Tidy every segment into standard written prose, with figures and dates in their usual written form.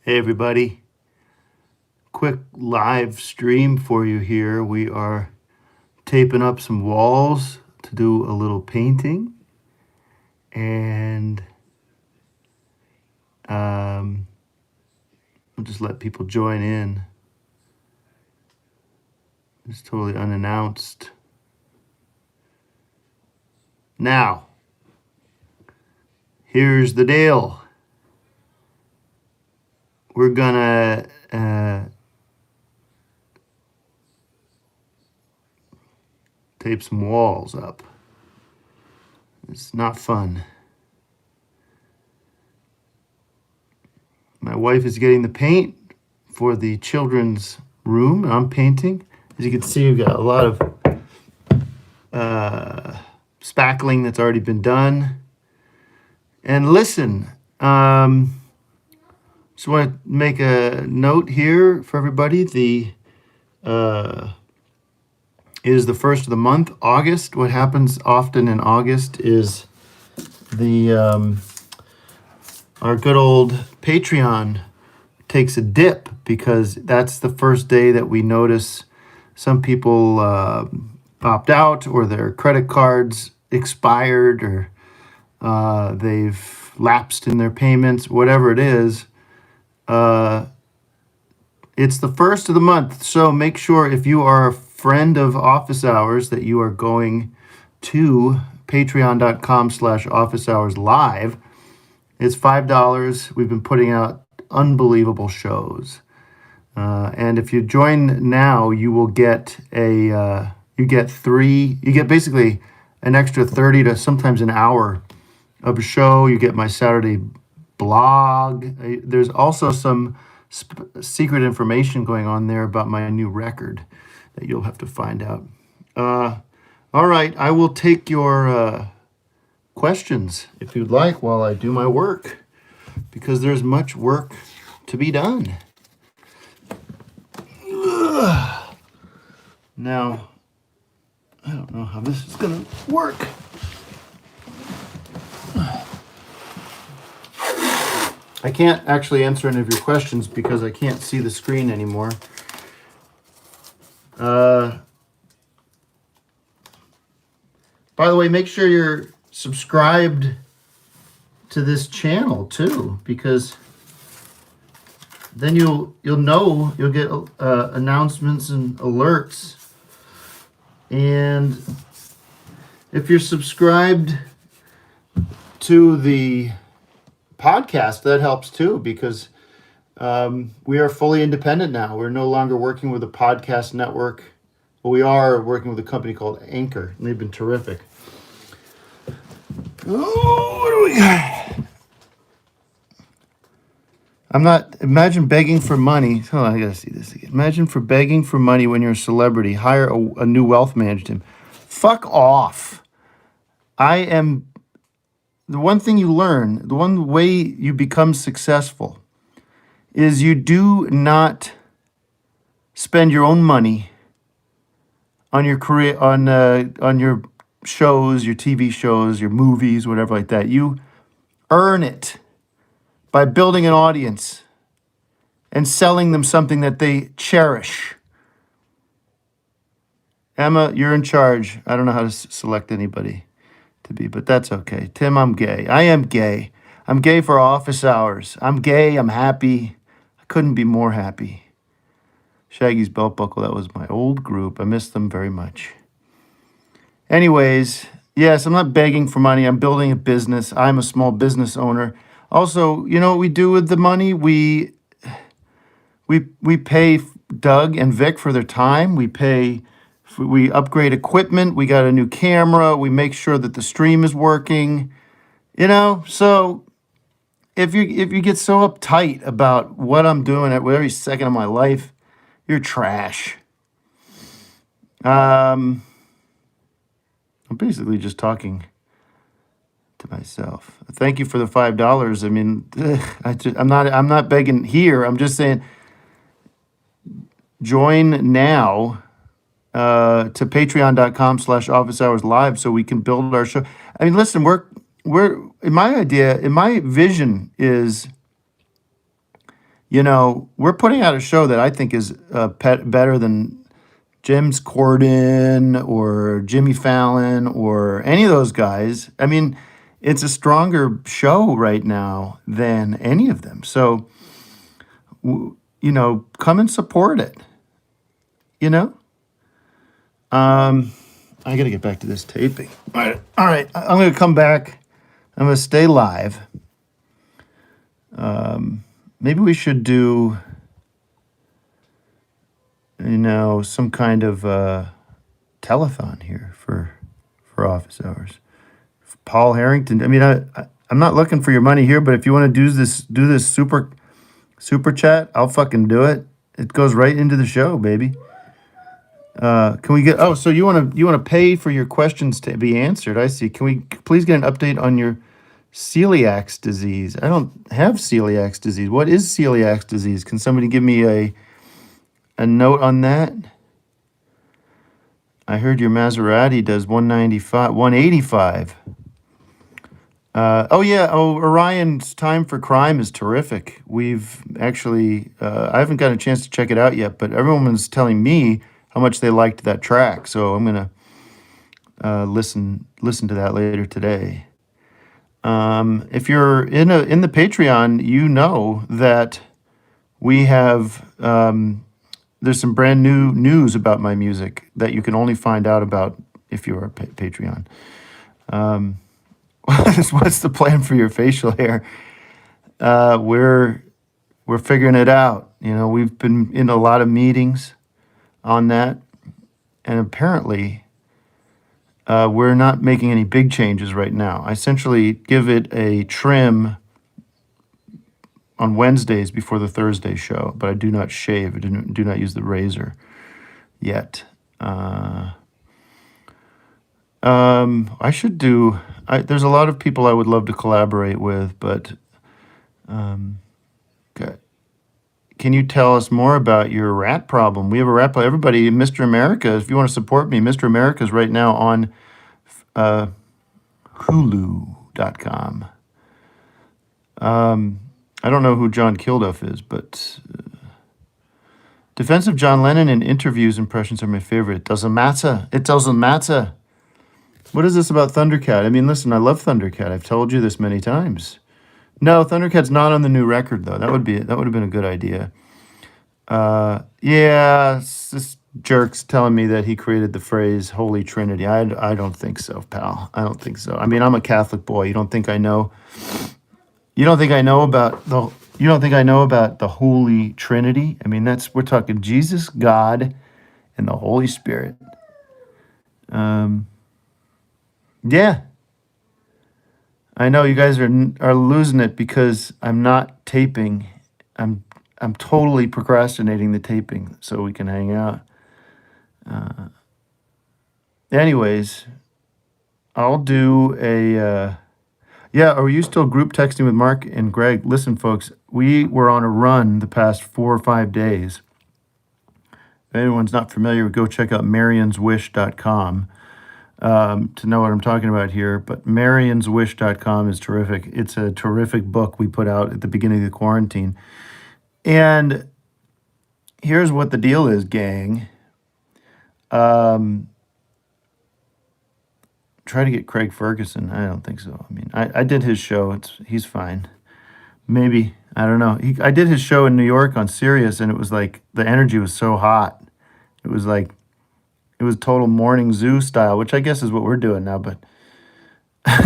Hey everybody, quick live stream for you here. We are taping up some walls to do a little painting, and I'll just let people join in. It's totally unannounced. Now, here's the deal. We're gonna tape some walls up. It's not fun. My wife is getting the paint for the children's room. I'm painting. As you can see, we've got a lot of spackling that's already been done. And listen, just want to make a note here for everybody. The it is the first of the month, August. What happens often in August is the our good old Patreon takes a dip, because that's the first day that we notice some people opt out, or their credit cards expired, or they've lapsed in their payments, whatever it is. It's the first of the month, so make sure, if you are a friend of Office Hours, that you are going to patreon.com/office hours live. It's $5. We've been putting out unbelievable shows. And if you join now, you will get you get basically an extra 30 to sometimes an hour of a show. You get my Saturday blog. There's also some secret information going on there about my new record that you'll have to find out. All right, I will take your questions if you'd like while I do my work, because there's much work to be done. Now, I don't know how this is going to work. I can't actually answer any of your questions because I can't see the screen anymore. By the way, make sure you're subscribed to this channel too, because then you'll get announcements and alerts. And if you're subscribed to the podcast, that helps too, because we are fully independent now. We're no longer working with a podcast network. Well, we are working with a company called Anchor, and they've been terrific. Oh, what do we got? Imagine begging for money. Oh, I gotta see this again. Imagine begging for money when you're a celebrity. Hire a new wealth management. Fuck off. The one thing you learn, the one way you become successful, is you do not spend your own money on your career, on your shows, your TV shows, your movies, whatever like that. You earn it by building an audience and selling them something that they cherish. Emma, you're in charge. I don't know how to select anybody to be, but that's okay. Tim, I'm gay. I am gay. I'm gay for Office Hours. I'm gay. I'm happy. I couldn't be more happy. Shaggy's Belt Buckle, that was my old group. I miss them very much. Anyways, yes, I'm not begging for money. I'm building a business. I'm a small business owner. Also, you know what we do with the money? We pay Doug and Vic for their time. We upgrade equipment. We got a new camera. We make sure that the stream is working. So if you get so uptight about what I'm doing at every second of my life, you're trash. I'm basically just talking to myself. Thank you for the $5. I mean, I'm not begging here. I'm just saying, join now to patreon.com/office hours live so we can build our show. I mean, listen, my vision is we're putting out a show that I think is better than James Corden or Jimmy Fallon or any of those guys. I mean, it's a stronger show right now than any of them. So, come and support it. You know, I got to get back to this taping. All right. I'm going to come back. I'm going to stay live. Maybe we should do, some kind of telethon here for office hours. Paul Harrington. I mean, I'm not looking for your money here, but if you want to do this super chat, I'll fucking do it. It goes right into the show, baby. Can we get? Oh, so you want to pay for your questions to be answered? I see. Can we please get an update on your celiac disease? I don't have celiac disease. What is celiac disease? Can somebody give me a note on that? I heard your Maserati does 195, 185. Orion's Time for Crime is terrific. We've actually, I haven't got a chance to check it out yet, but everyone was telling me how much they liked that track. So I'm gonna listen to that later today. If you're in the Patreon, you know that we have there's some brand new news about my music that you can only find out about if you're a Patreon. What's the plan for your facial hair? We're figuring it out. We've been in a lot of meetings on that, and apparently we're not making any big changes right now. I essentially give it a trim on Wednesdays before the Thursday show, but I do not shave. I do not use the razor yet. I should do. There's a lot of people I would love to collaborate with, but can you tell us more about your rat problem? We have a rat problem. Everybody, Mr. America, if you want to support me, Mr. America is right now on Hulu.com. I don't know who John Kilduff is, but Defense of John Lennon in interviews impressions are my favorite. It doesn't matter. It doesn't matter. What is this about Thundercat? I mean, listen, I love Thundercat. I've told you this many times. No, Thundercat's not on the new record, though. That would have been a good idea. This jerk's telling me that he created the phrase Holy Trinity. I don't think so, pal. I don't think so. I mean, I'm a Catholic boy. You don't think I know? You don't think I know about the Holy Trinity? I mean, we're talking Jesus, God, and the Holy Spirit. Yeah. I know you guys are losing it because I'm not taping. I'm totally procrastinating the taping so we can hang out. Anyways, I'll do a are you still group texting with Mark and Greg? Listen, folks, we were on a run the past 4 or 5 days. If anyone's not familiar, go check out marianswish.com. To know what I'm talking about here, but marianswish.com is terrific. It's a terrific book we put out at the beginning of the quarantine. And here's what the deal is, gang. Try to get Craig Ferguson. I don't think so. I mean, I did his show. He's fine. Maybe. I don't know. I did his show in New York on Sirius, and it was like the energy was so hot. It was total morning zoo style, which I guess is what we're doing now. But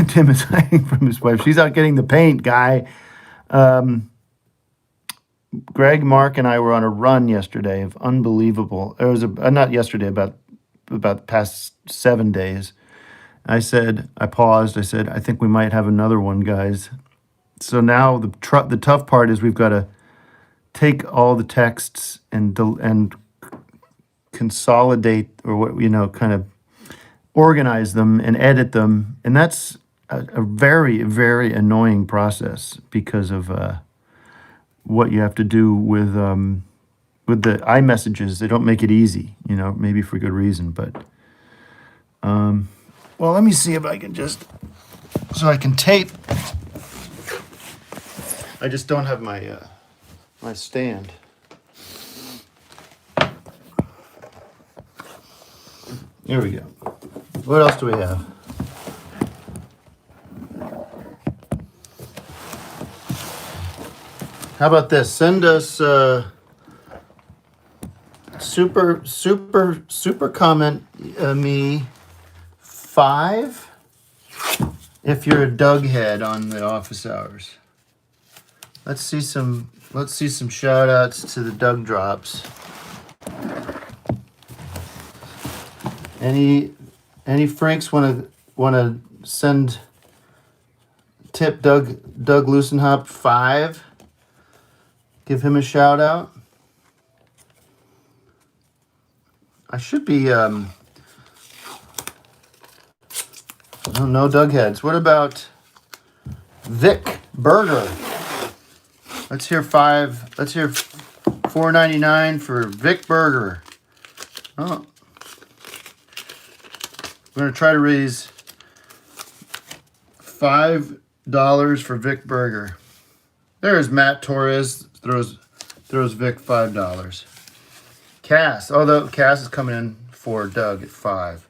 Tim is hiding from his wife. She's out getting the paint, guy. Greg, Mark, and I were on a run yesterday of unbelievable. It was not yesterday, about the past 7 days. I paused. I said, I think we might have another one, guys. So now the tough part is we've got to take all the texts and consolidate, or kind of organize them and edit them, and that's a very, very annoying process because of what you have to do with the iMessages. They don't make it easy, maybe for good reason, but well, let me see if I can so I can tape. I just don't have my my stand. Here we go. What else do we have? How about this? Send us super comment me 5 if you're a Doug head on the office hours. Let's see some shout outs to the Doug drops. Any Franks wanna send tip Doug Loosenhop 5? Give him a shout out. I should be no Doug heads. What about Vic Burger? Let's hear $4.99 for Vic Burger. Oh. We're gonna try to raise $5 for Vic Burger. There's Matt Torres throws Vic $5. Cass, although Cass is coming in for Doug at 5.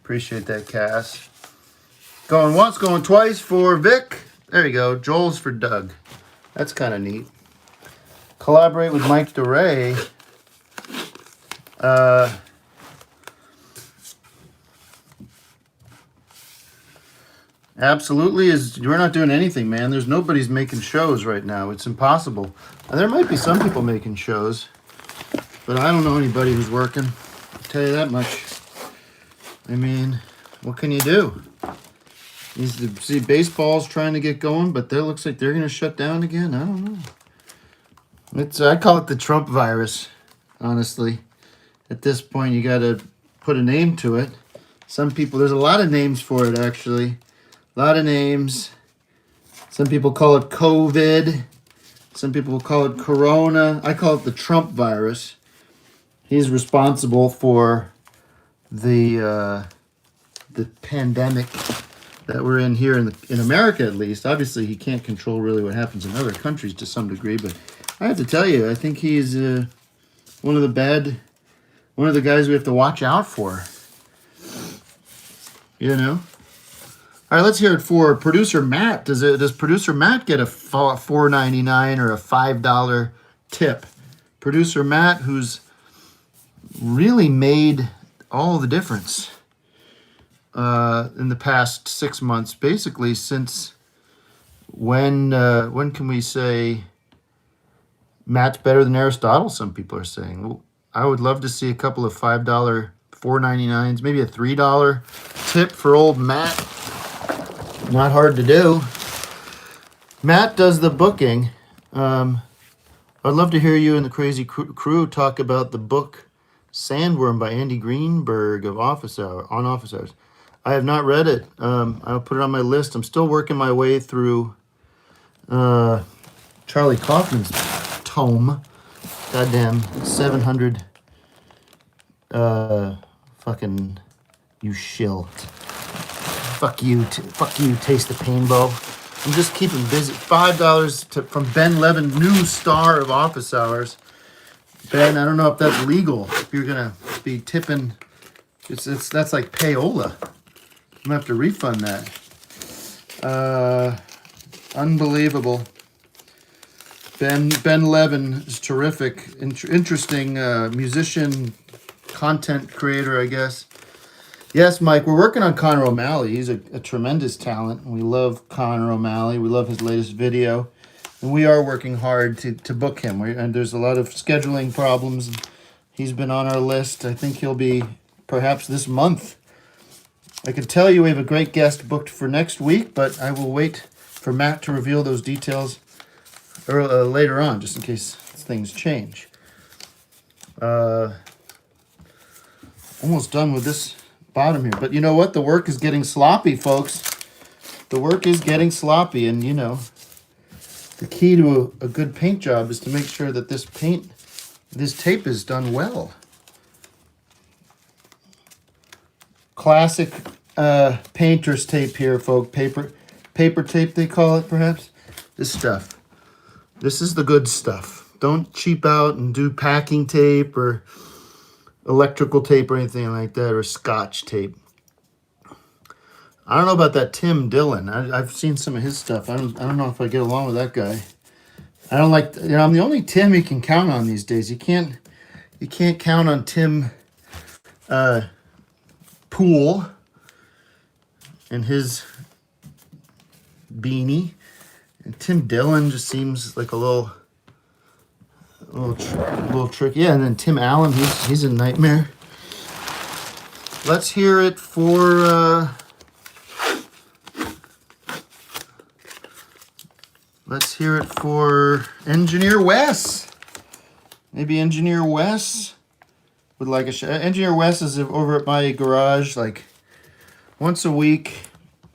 Appreciate that, Cass. Going once, going twice for Vic. There you go. Joel's for Doug. That's kind of neat. Collaborate with Mike DeRay. Absolutely we're not doing anything, man. There's nobody's making shows right now. It's impossible. And there might be some people making shows, but I don't know anybody who's working. I'll tell you that much. I mean, what can you do? You see baseball's trying to get going, but it looks like they're going to shut down again. I don't know. I call it the Trump virus, honestly. At this point, you got to put a name to it. Some people, there's a lot of names for it, actually. A lot of names. Some people call it COVID. Some people call it Corona. I call it the Trump virus. He's responsible for the pandemic that we're in here in America, at least. Obviously, he can't control really what happens in other countries to some degree, but I have to tell you, I think he's one of the guys we have to watch out for. You know. All right, let's hear it for producer Matt. Does producer Matt get a $4.99 or a $5 tip? Producer Matt, who's really made all the difference in the past 6 months, basically since when can we say Matt's better than Aristotle? Some people are saying. Well, I would love to see a couple of $5, $4.99s, maybe a $3 tip for old Matt. Not hard to do. Matt does the booking. I'd love to hear you and the crazy crew talk about the book Sandworm by Andy Greenberg of Office Hours. I have not read it. I'll put it on my list. I'm still working my way through Charlie Kaufman's tome. Goddamn 700 fucking you shill. Fuck you, Taste the Painbow. I'm just keeping busy. $5 from Ben Levin, new star of Office Hours. Ben, I don't know if that's legal. If you're gonna be tipping, that's like payola. I'm gonna have to refund that. Unbelievable. Ben Levin is terrific, interesting musician, content creator, I guess. Yes, Mike, we're working on Connor O'Malley. He's a tremendous talent. We love Connor O'Malley. We love his latest video. And we are working hard to book him. And there's a lot of scheduling problems. He's been on our list. I think he'll be perhaps this month. I can tell you we have a great guest booked for next week, but I will wait for Matt to reveal those details later on, just in case things change. Almost done with this bottom here, but you know what? The work is getting sloppy, folks. The work is getting sloppy, and you know, the key to a good paint job is to make sure that this tape is done well. Classic painter's tape here, folks. Paper tape, they call it, perhaps. This stuff. This is the good stuff. Don't cheap out and do packing tape or electrical tape or anything like that, or scotch tape. I don't know about that Tim Dillon. I've seen some of his stuff. I don't know if I get along with that guy. I don't like, I'm the only Tim you can count on these days. You can't count on Tim Pool and his beanie. And Tim Dillon just seems like a little tricky. Yeah, and then Tim Allen, he's a nightmare. Let's hear it for Engineer Wes. Maybe Engineer Wes would like a show. Engineer Wes is over at my garage like once a week,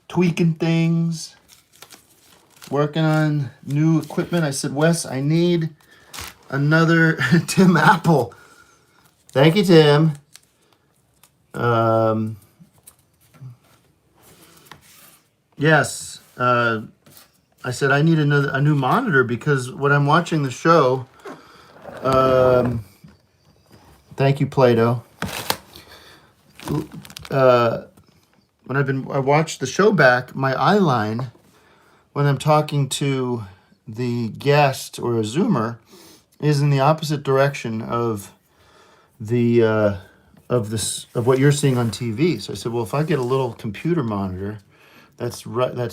tweaking things, working on new equipment. I said, Wes, I need another Tim Apple. Thank you, Tim. Yes. I said I need a new monitor because when I'm watching the show, thank you, Play-Doh. When I watched the show back, my eye line, when I'm talking to the guest or a Zoomer, is in the opposite direction of the of what you're seeing on TV. So I said, well, if I get a little computer monitor, that's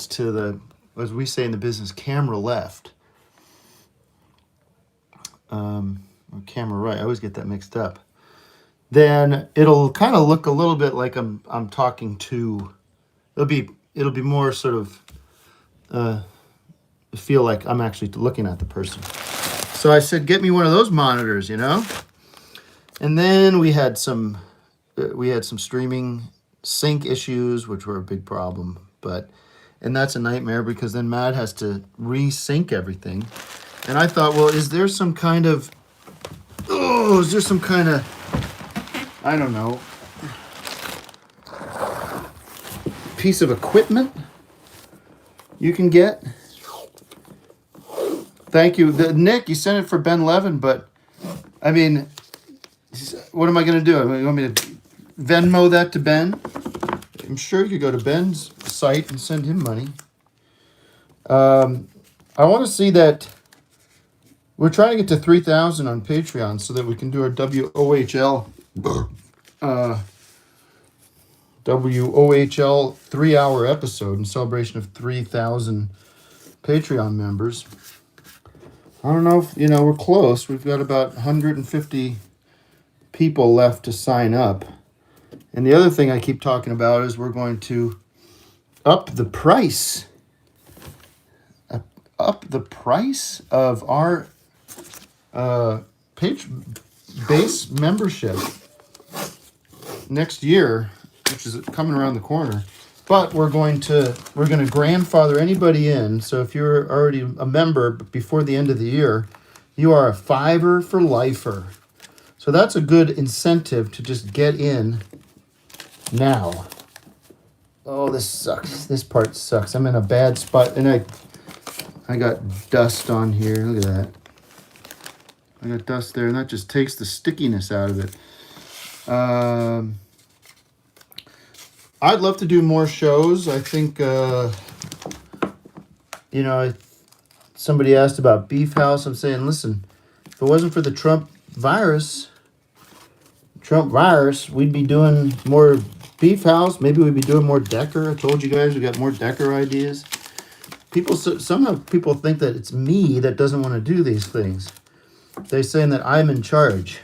to the, as we say in the business, camera left, or camera right. I always get that mixed up. Then it'll kind of look a little bit like I'm talking to. It'll be more sort of feel like I'm actually looking at the person. So I said, get me one of those monitors, And then we had some streaming sync issues, which were a big problem. And that's a nightmare because then Matt has to resync everything. And I thought, well, is there some kind of, I don't know, piece of equipment you can get? Thank you. Nick, you sent it for Ben Levin, but I mean, what am I going to do? You want me to Venmo that to Ben? I'm sure you could go to Ben's site and send him money. I want to see that we're trying to get to 3,000 on Patreon so that we can do our WOHL 3-hour episode in celebration of 3,000 Patreon members. I don't know if, we're close. We've got about 150 people left to sign up. And the other thing I keep talking about is we're going to up the price of our base membership next year, which is coming around the corner. But we're going to grandfather anybody in. So if you're already a member before the end of the year, you are a $5 for lifer. So that's a good incentive to just get in now. Oh, this sucks. This part sucks. I'm in a bad spot, and I got dust on here. Look at that. I got dust there, and that just takes the stickiness out of it. I'd love to do more shows. I think, somebody asked about Beef House. I'm saying, listen, if it wasn't for the Trump virus, we'd be doing more Beef House. Maybe we'd be doing more Decker. I told you guys we got more Decker ideas. Somehow people think that it's me that doesn't want to do these things. They're saying that I'm in charge.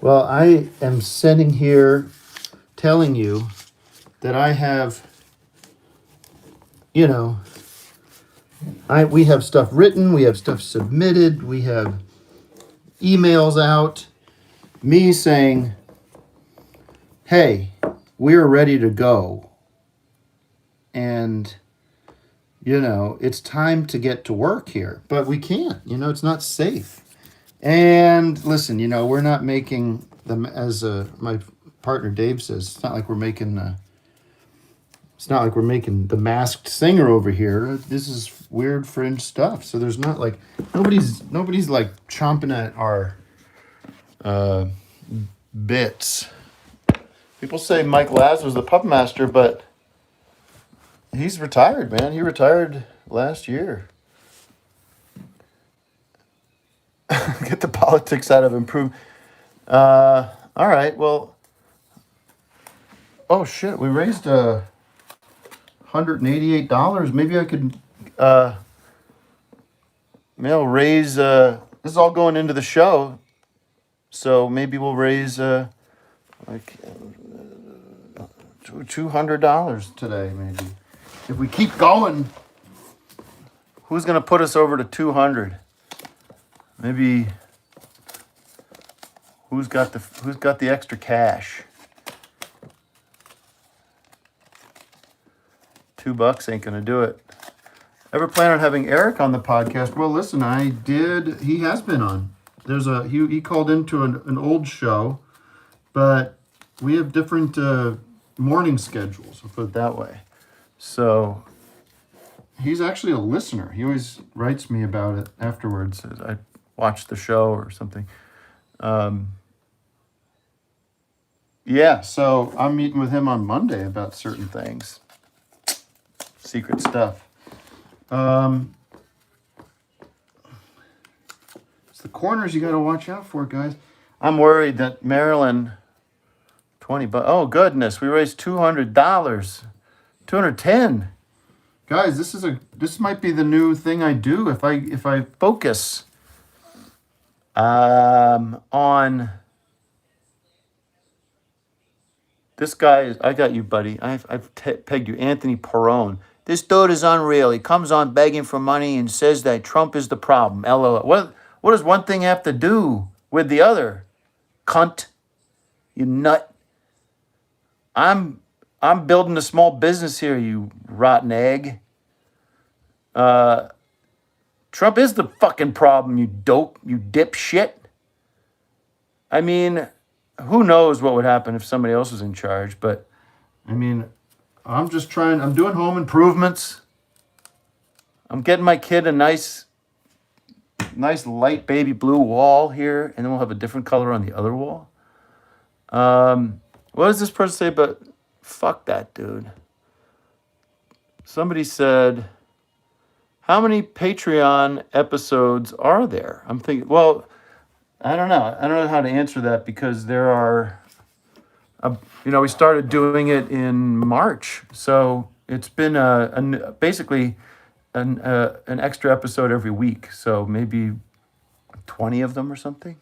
Well, I am sitting here telling you that I have, we have stuff written, we have stuff submitted, we have emails out, me saying, hey, we're ready to go. And, it's time to get to work here. But we can't, it's not safe. And listen, we're not making them, as my partner Dave says, it's not like we're making the Masked Singer over here. This is weird fringe stuff. So there's not like nobody's like chomping at our bits. People say Mike Laz was the pup master, but he's retired, man. He retired last year. Get the politics out of improve. All right. Well. Oh shit! We raised $188. Maybe I could. Maybe I'll raise. This is all going into the show, so maybe we'll raise like $200 today. Maybe if we keep going. Who's gonna put us over to 200? Maybe. Who's got the extra cash? $2 ain't gonna do it. Ever plan on having Eric on the podcast? Well, listen, I did. He has been on. He called into an old show, but we have different morning schedules. I'll put it that way. So he's actually a listener. He always writes me about it afterwards. I watched the show or something. Yeah, so I'm meeting with him on Monday about certain things. Secret stuff. It's the corners you got to watch out for, guys. I'm worried that Maryland, $20. Oh goodness, we raised $200, $210. Guys, this might be the new thing I do if I focus on this guy. I got you, buddy. I've pegged you, Anthony Perone. This dude is unreal. He comes on begging for money and says that Trump is the problem. LOL. What does one thing have to do with the other? Cunt. You nut. I'm building a small business here, you rotten egg. Trump is the fucking problem, you dope, you dipshit. I mean, who knows what would happen if somebody else was in charge, but I mean, I'm doing home improvements. I'm getting my kid a nice light baby blue wall here, and then we'll have a different color on the other wall. What does this person say? But fuck that dude. Somebody said, how many Patreon episodes are there? I'm thinking, well, I don't know. I don't know how to answer that because there are, we started doing it in March. So it's been basically an extra episode every week. So maybe 20 of them or something.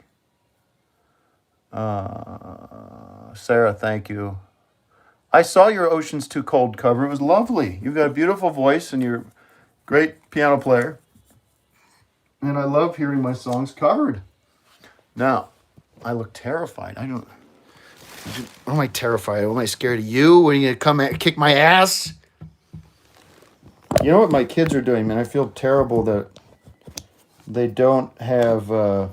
Sarah, thank you. I saw your Oceans Too Cold cover. It was lovely. You've got a beautiful voice and you're a great piano player. And I love hearing my songs covered. Now, I look terrified. What am I terrified of? Am I scared of you? Are you going to come kick my ass? You know what my kids are doing, man? I feel terrible that they don't have the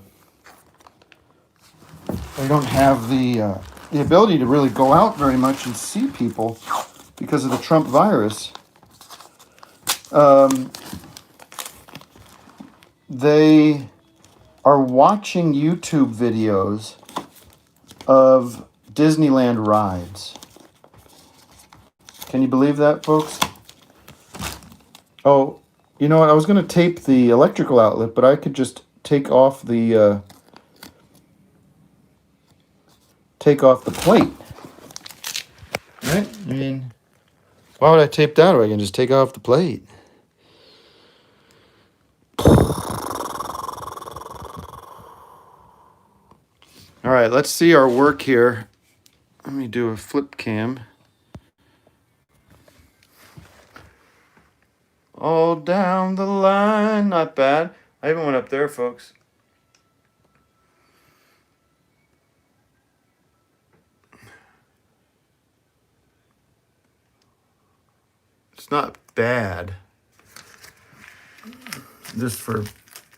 ability to really go out very much and see people because of the Trump virus. They are watching YouTube videos of Disneyland rides. Can you believe that, folks? Oh, you know what? I was going to tape the electrical outlet, but I could just take off the plate. Right? I mean, why would I tape that or I can just take off the plate? All right, let's see our work here. Let me do a flip cam. All down the line, not bad. I even went up there, folks. It's not bad. Just for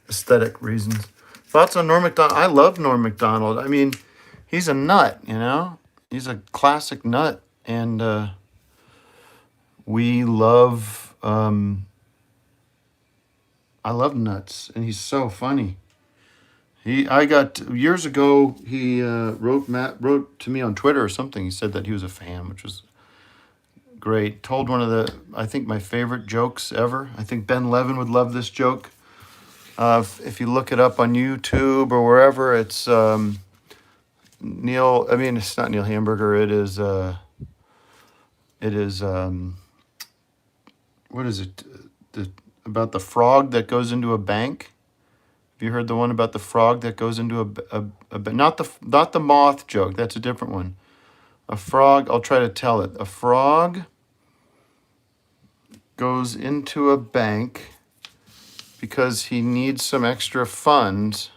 aesthetic reasons. Thoughts on Norm Macdonald? I love Norm Macdonald. I mean, he's a nut, you know? He's a classic nut. And we love I love Nuts, and he's so funny. I got years ago. He wrote to me on Twitter or something. He said that he was a fan, which was great. Told one of the, I think, my favorite jokes ever. I think Ben Levin would love this joke. If you look it up on YouTube or wherever, it's Neil. I mean, it's not Neil Hamburger. It is. It is. What is it? About the frog that goes into a bank. Have you heard the one about the frog that goes into not the moth joke? That's a different one. A frog. I'll try to tell it. A frog goes into a bank because he needs some extra funds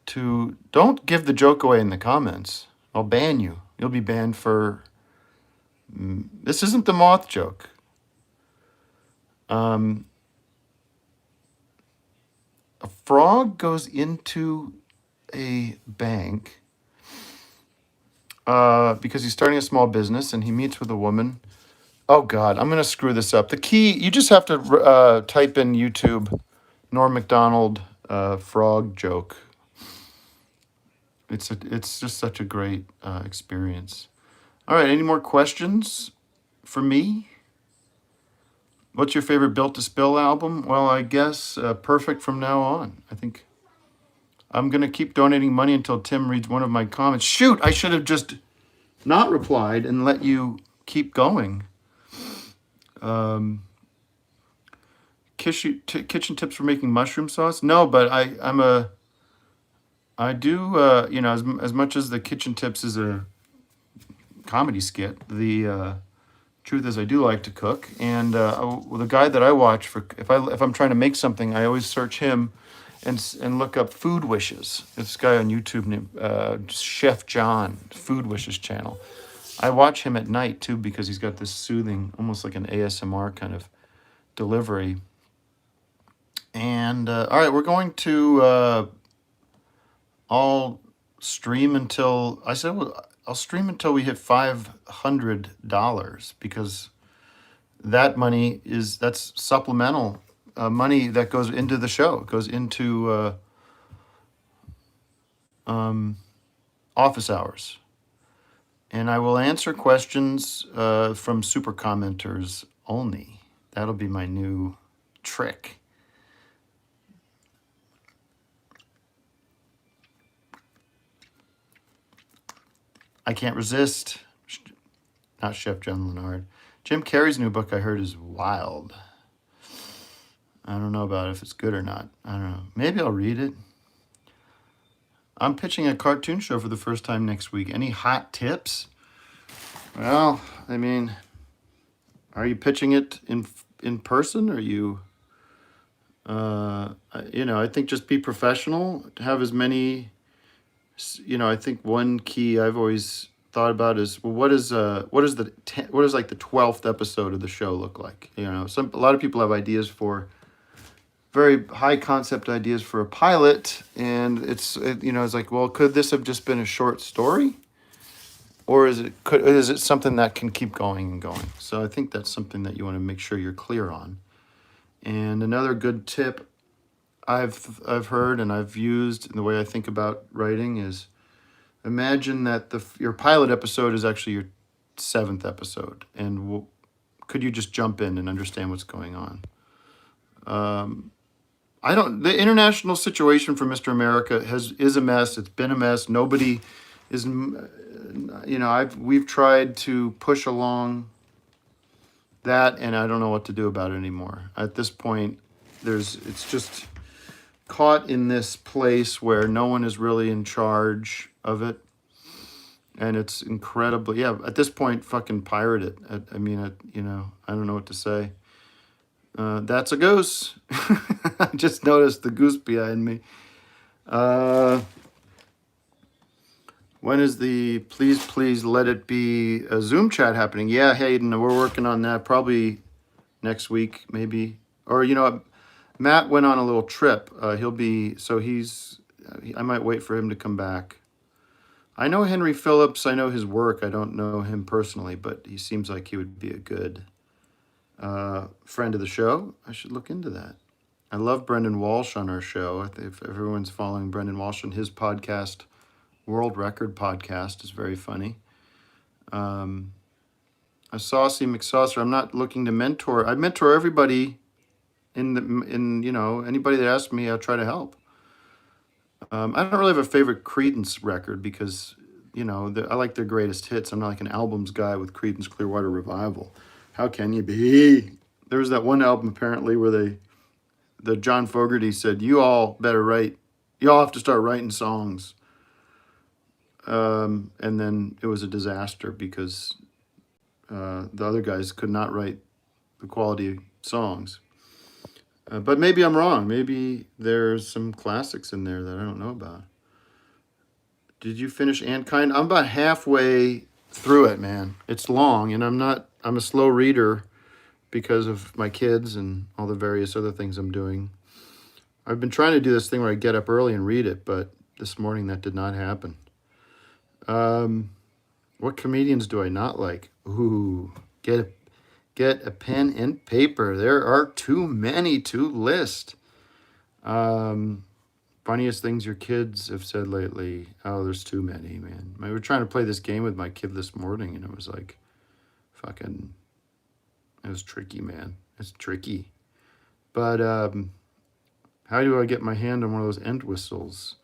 to. Don't give the joke away in the comments. I'll ban you. You'll be banned for. This isn't the moth joke. A frog goes into a bank because he's starting a small business and he meets with a woman. Oh God, I'm gonna screw this up. The key, you just have to type in YouTube, Norm Macdonald frog joke. It's just such a great experience. All right, any more questions for me? What's your favorite Built to Spill album? Well, I guess Perfect from now on. I think I'm going to keep donating money until Tim reads one of my comments. Shoot, I should have just not replied and let you keep going. Kitchen tips for making mushroom sauce? No, but I do, as much as the kitchen tips is a comedy skit, the truth is I do like to cook. And the guy that I watch for, if I'm trying to make something, I always search him and look up Food Wishes. This guy on YouTube named Chef John, Food Wishes channel. I watch him at night too because he's got this soothing, almost like an ASMR kind of delivery. And all right, we're going to I'll stream until I'll stream until we hit $500 because that money that's supplemental money that goes into the show. It goes into office hours. And I will answer questions from super commenters only. That'll be my new trick. I Can't Resist. Not Chef John Leonard. Jim Carrey's new book I heard is wild. I don't know about if it's good or not. I don't know. Maybe I'll read it. I'm pitching a cartoon show for the first time next week. Any hot tips? Well, I mean, are you pitching it in person? Or you, I think just be professional. Have as many. I think one key I've always thought about is, well, what does like the 12th episode of the show look like? A lot of people have ideas for very high concept ideas for a pilot, and it's like, well, could this have just been a short story, or is it something that can keep going and going? So I think that's something that you want to make sure you're clear on. And another good tip I've heard and I've used in the way I think about writing is, imagine that your pilot episode is actually your 7th episode, and could you just jump in and understand what's going on? The international situation for Mr. America is a mess. It's been a mess. Nobody is, we've tried to push along that, and I don't know what to do about it anymore. At this point, it's just caught in this place where no one is really in charge of it, and it's incredibly, at this point, fucking pirate it. I don't know what to say. That's a goose. I just noticed the goose behind me. When is the please let it be a Zoom chat happening? Yeah, Hayden, we're working on that. Probably next week, maybe. Or Matt went on a little trip. I might wait for him to come back. I know Henry Phillips. I know his work. I don't know him personally, but he seems like he would be a good friend of the show. I should look into that. I love Brendan Walsh on our show. If everyone's following Brendan Walsh on his podcast, World Record Podcast, is very funny. A Saucy McSaucer. I'm not looking to mentor. I mentor everybody in anybody that asks me, I'll try to help. I don't really have a favorite Creedence record because I like their greatest hits. I'm not like an albums guy with Creedence Clearwater Revival. How can you be? There was that one album apparently where the John Fogerty said, "You all better write. You all have to start writing songs." And then it was a disaster because the other guys could not write the quality songs. But maybe I'm wrong. Maybe there's some classics in there that I don't know about. Did you finish Antkind? I'm about halfway through it, man. It's long, and I'm a slow reader because of my kids and all the various other things I'm doing. I've been trying to do this thing where I get up early and read it, but this morning that did not happen. What comedians do I not like? Ooh, get a pen and paper. There are too many to list. Funniest things your kids have said lately. Oh, there's too many, man. We were trying to play this game with my kid this morning, and it was like, it was tricky, man. It's tricky. But how do I get my hand on one of those end whistles?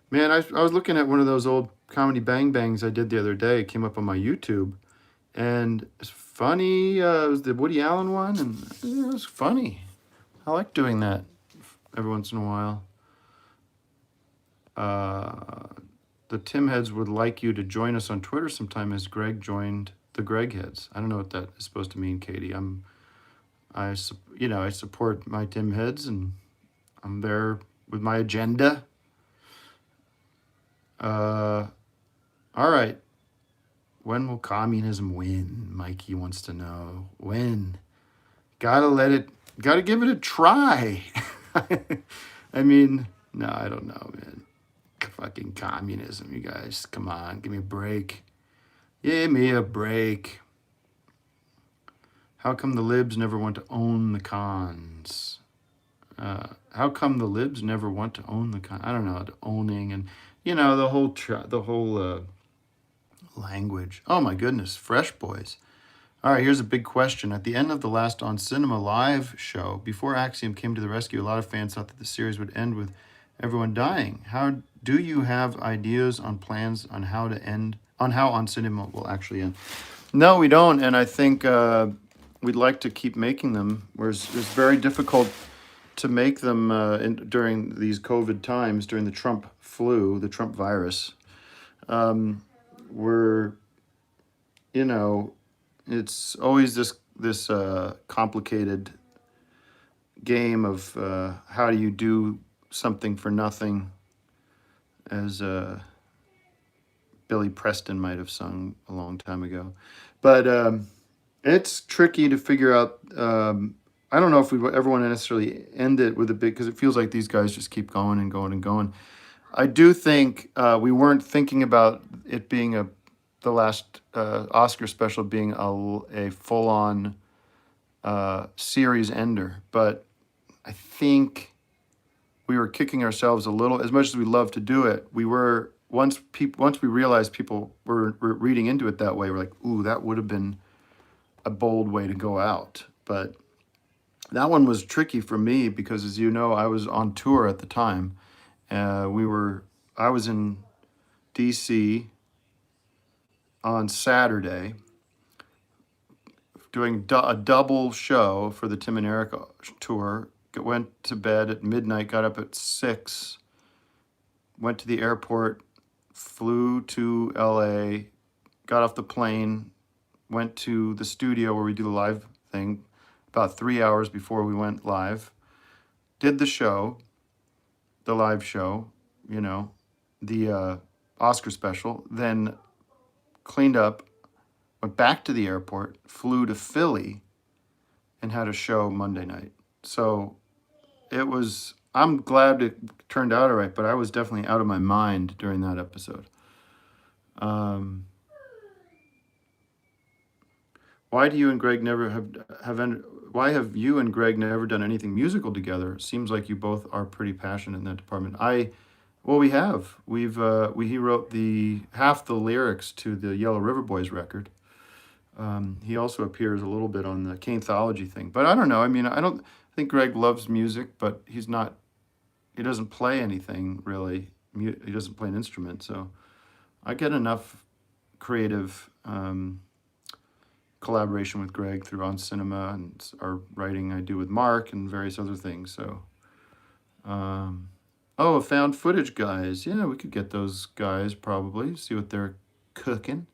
Man, I was looking at one of those old Comedy Bang Bangs I did the other day. It came up on my YouTube. And it's funny. It was the Woody Allen one, and it was funny. I like doing that every once in a while. The Tim Heads would like you to join us on Twitter sometime as Greg joined the Greg Heads. I don't know what that is supposed to mean, Katie. I support my Tim Heads, and I'm there with my agenda. All right. When will communism win? Mikey wants to know. When? Gotta give it a try. I mean, no, I don't know, man. Fucking communism, you guys. Come on, give me a break. Give me a break. How come the libs never want to own the cons? How come the libs never want to own the cons? I don't know, owning and, the whole language. Oh my goodness, Fresh Boys. All right, here's a big question. At the end of the last On Cinema live show, before Axiom came to the rescue, a lot of fans thought that the series would end with everyone dying. How do you have ideas on plans on how On Cinema will actually end? No, we don't, and I think we'd like to keep making them. Whereas it's very difficult to make them during these COVID times, during the Trump flu, the Trump virus. It's always this complicated game of how do you do something for nothing, as Billy Preston might have sung a long time ago. But it's tricky to figure out. I don't know if we ever want to necessarily end it with a big, because it feels like these guys just keep going and going and going. I do think we weren't thinking about it being the last Oscar special being a full-on series ender, but I think we were kicking ourselves a little. As much as we love to do it, we were once we realized people were reading into it that way, we're like, ooh, that would have been a bold way to go out. But that one was tricky for me because, as you know, I was on tour at the time. I was in DC on Saturday doing a double show for the Tim and Eric tour. Went to bed at midnight, got up at 6, went to the airport, flew to LA, got off the plane, went to the studio where we do the live thing about 3 hours before we went live, did the live show, the Oscar special, then cleaned up, went back to the airport, flew to Philly, and had a show Monday night. So I'm glad it turned out all right, but I was definitely out of my mind during that episode. Why do you and Greg never have why have you and Greg never done anything musical together? It seems like you both are pretty passionate in that department. Well, we have. He wrote the half the lyrics to the Yellow River Boys record. He also appears a little bit on the Canthology thing, but I don't know. I mean, I think Greg loves music, but he's not. He doesn't play anything really. He doesn't play an instrument, so I get enough creative collaboration with Greg through On Cinema and our writing I do with Mark and various other things. So, oh, found footage guys. Yeah, we could get those guys probably. See what they're cooking,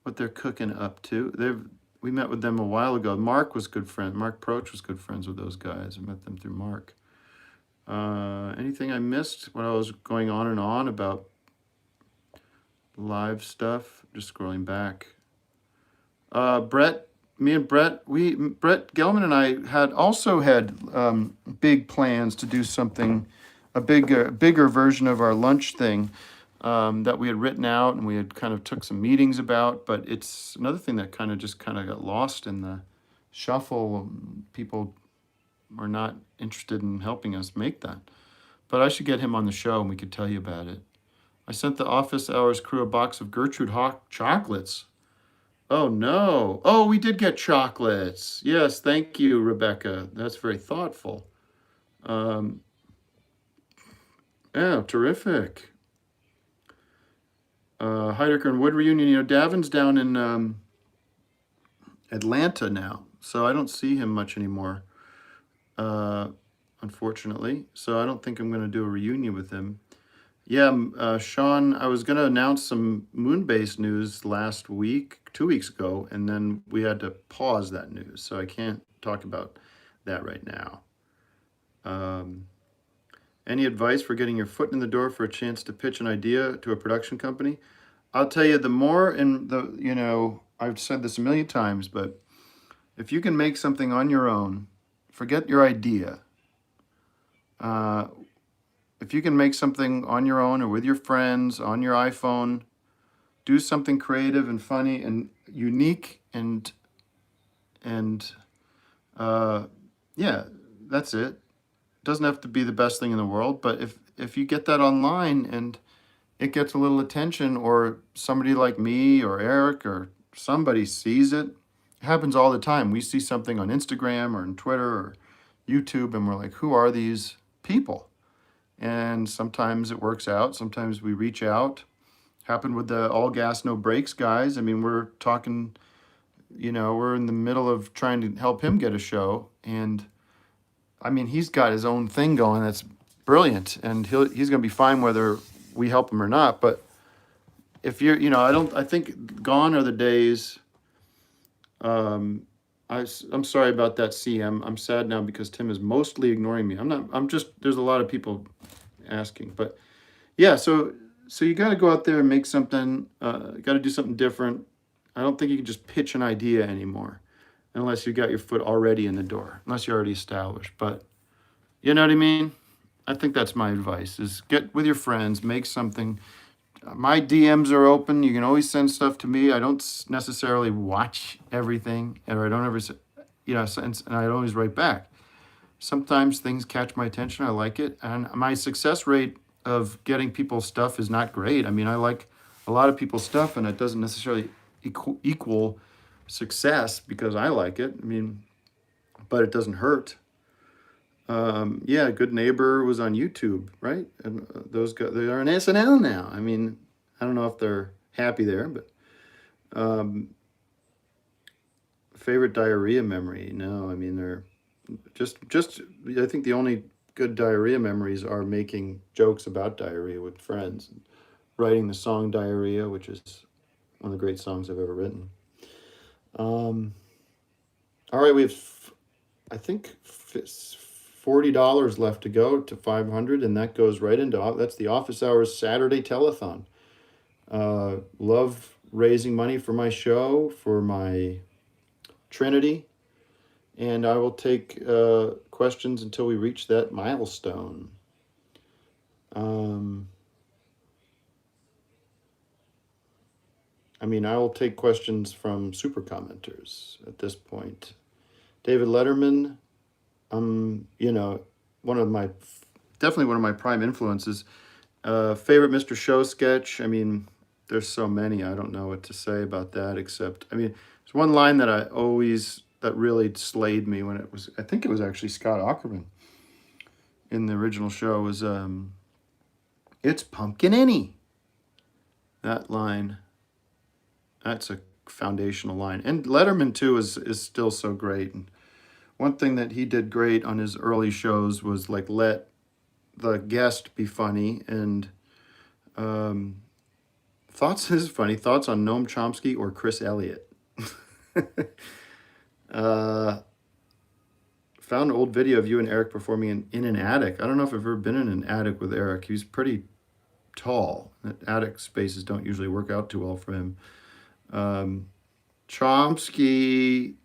up to. We met with them a while ago. Mark was good friend. Mark Proch was good friends with those guys. I met them through Mark. Anything I missed when I was going on and on about live stuff? Just scrolling back. Brett Gelman and I had big plans to do something, a bigger version of our lunch thing that we had written out and we had kind of took some meetings about, but it's another thing that kind of got lost in the shuffle. People are not interested in helping us make that. But I should get him on the show and we could tell you about it. I sent the office hours crew a box of Gertrude Hawk chocolates. Oh no. Oh, we did get chocolates. Yes, thank you, Rebecca. That's very thoughtful. Yeah, terrific. Heidecker and Wood reunion. You know, Davin's down in Atlanta now, so I don't see him much anymore, unfortunately. So I don't think I'm going to do a reunion with him. Yeah, Sean, I was going to announce some Moonbase news last week, 2 weeks ago, and then we had to pause that news, so I can't talk about that right now. Any advice for getting your foot in the door for a chance to pitch an idea to a production company? I'll tell you, the more in the, you know, I've said this a million times, but if you can make something on your own, forget your idea. If you can make something on your own or with your friends on your iPhone, do something creative and funny and unique and yeah, that's it. Doesn't have to be the best thing in the world, but if you get that online and it gets a little attention, or somebody like me or Eric or somebody sees it, it happens all the time. We see something on Instagram or on Twitter or YouTube and we're like, who are these people? And sometimes it works out. Sometimes we reach out. Happened with the All Gas No Brakes guys. I mean, we're talking, you know, we're in the middle of trying to help him get a show, and I mean, he's got his own thing going that's brilliant, and he's going to be fine whether we help him or not. But if you're, you know, I think gone are the days. I'm sorry about that, CM. I'm sad now because Tim is mostly ignoring me. I'm just, there's a lot of people asking, but yeah, so you got to go out there and make something, got to do something different. I don't think you can just pitch an idea anymore unless you got your foot already in the door, unless you're already established. But you know what I mean? I think that's my advice, is get with your friends, make something. My DMs are open. You can always send stuff to me. I don't necessarily watch everything, or I don't ever, you know, and I always write back. Sometimes things catch my attention. I like it. And my success rate of getting people's stuff is not great. I mean, I like a lot of people's stuff, and it doesn't necessarily equal success because I like it. I mean, but it doesn't hurt. Yeah, Good Neighbor was on YouTube, right? And those guys, they are on SNL now. I mean, I don't know if they're happy there, but favorite diarrhea memory? No, I mean, they're just. I think the only good diarrhea memories are making jokes about diarrhea with friends, and writing the song Diarrhea, which is one of the great songs I've ever written. All right, we have, I think, $40 left to go to 500, and that goes right into, that's the Office Hours Saturday Telethon. Love raising money for my show, for my Trinity, and I will take questions until we reach that milestone. I mean, I will take questions from super commenters at this point. David Letterman, you know, definitely one of my prime influences. Favorite Mr. Show sketch. I mean, there's so many. I don't know what to say about that except, I mean, there's one line that really slayed me when I think it was actually Scott Aukerman in the original show was, it's Pumpkin Any. That line, that's a foundational line. And Letterman too is still so great. And one thing that he did great on his early shows was like let the guest be funny and thoughts on Noam Chomsky or Chris Elliott. Found an old video of you and Eric performing in an attic. I don't know if I've ever been in an attic with Eric. He's pretty tall. Attic spaces don't usually work out too well for him. Chomsky,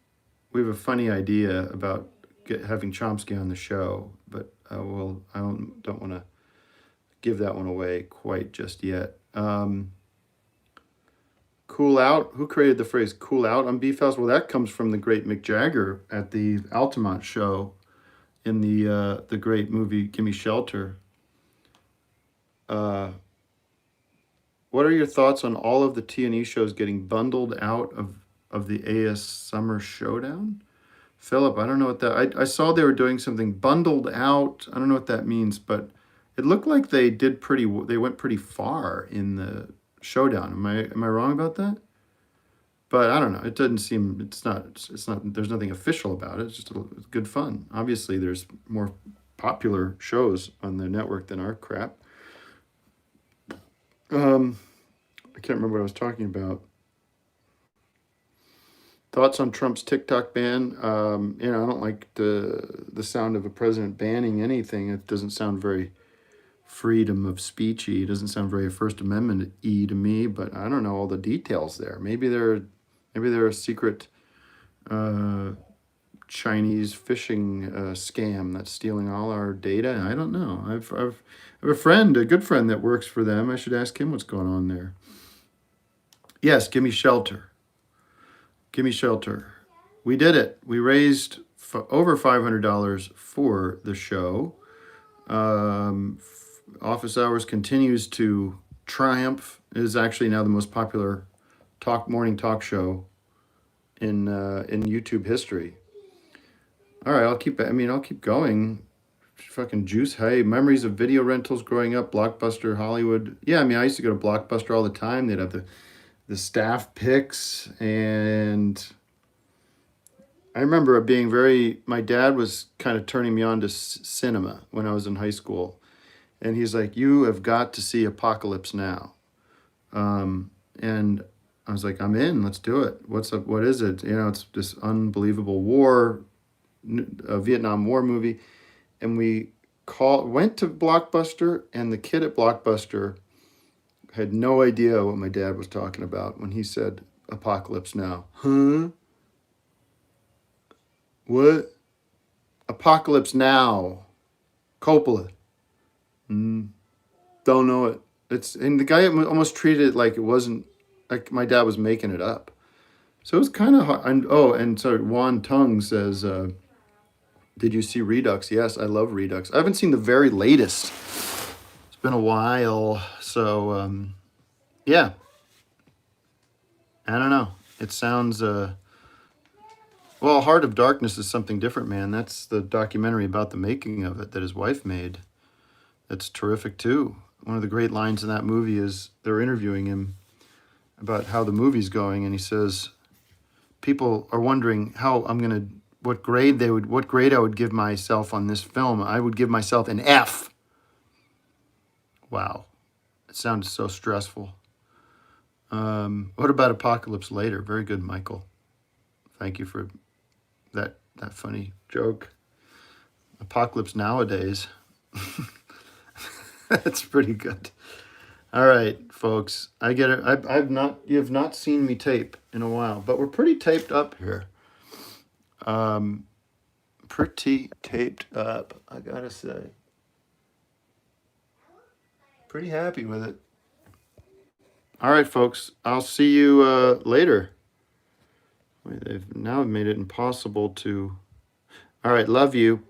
we have a funny idea about having Chomsky on the show, but I don't want to give that one away quite just yet. Cool out. Who created the phrase "cool out" on Beef House? Well, that comes from the great Mick Jagger at the Altamont show in the great movie "Gimme Shelter." What are your thoughts on all of the T&E shows getting bundled out of the AS Summer Showdown? Philip, I don't know what that. I saw they were doing something bundled out. I don't know what that means, but it looked like they went pretty far in the showdown. Am I wrong about that? But I don't know. It doesn't seem. It's not. There's nothing official about it. It's just it's good fun. Obviously, there's more popular shows on the network than our crap. I can't remember what I was talking about. Thoughts on Trump's TikTok ban? I don't like the sound of a president banning anything. It doesn't sound very freedom of speechy. It doesn't sound very First Amendment-y to me, but I don't know all the details there. Maybe they're a secret Chinese phishing scam that's stealing all our data. I don't know. I have a good friend that works for them. I should ask him what's going on there. Yes, Gimme Shelter. Gimme Shelter. We did it. We raised over $500 for the show. Office Hours continues to triumph. It is actually now the most popular morning talk show in YouTube history. All right, I'll keep going. Fucking juice. Hey, memories of video rentals growing up. Blockbuster, Hollywood. Yeah, I mean, I used to go to Blockbuster all the time. They'd have the staff picks, and I remember it being my dad was kind of turning me on to cinema when I was in high school. And he's like, you have got to see Apocalypse Now. And I was like, I'm in, let's do it. What's up? What is it? It's this unbelievable Vietnam War movie. And we went to Blockbuster, and the kid at Blockbuster had no idea what my dad was talking about when he said Apocalypse Now. Huh? What? Apocalypse Now. Coppola. Don't know it. And the guy almost treated it like it wasn't, like my dad was making it up. So it was kind of hard. And sorry, Juan Tung says, did you see Redux? Yes, I love Redux. I haven't seen the very latest. It's been a while. So, yeah. I don't know. It sounds, Heart of Darkness is something different, man. That's the documentary about the making of it that his wife made. That's terrific, too. One of the great lines in that movie is they're interviewing him about how the movie's going, and he says, people are wondering what grade I would give myself on this film. I would give myself an F. Wow. It sounded so stressful. What about Apocalypse Later? Very good, Michael. Thank you for that funny joke. Apocalypse Nowadays. That's pretty good. All right, folks. I get it. You have not seen me tape in a while, but we're pretty taped up here. Pretty taped up, I gotta say. Pretty happy with it. All right, folks. I'll see you later. They've now made it impossible to All right, love you.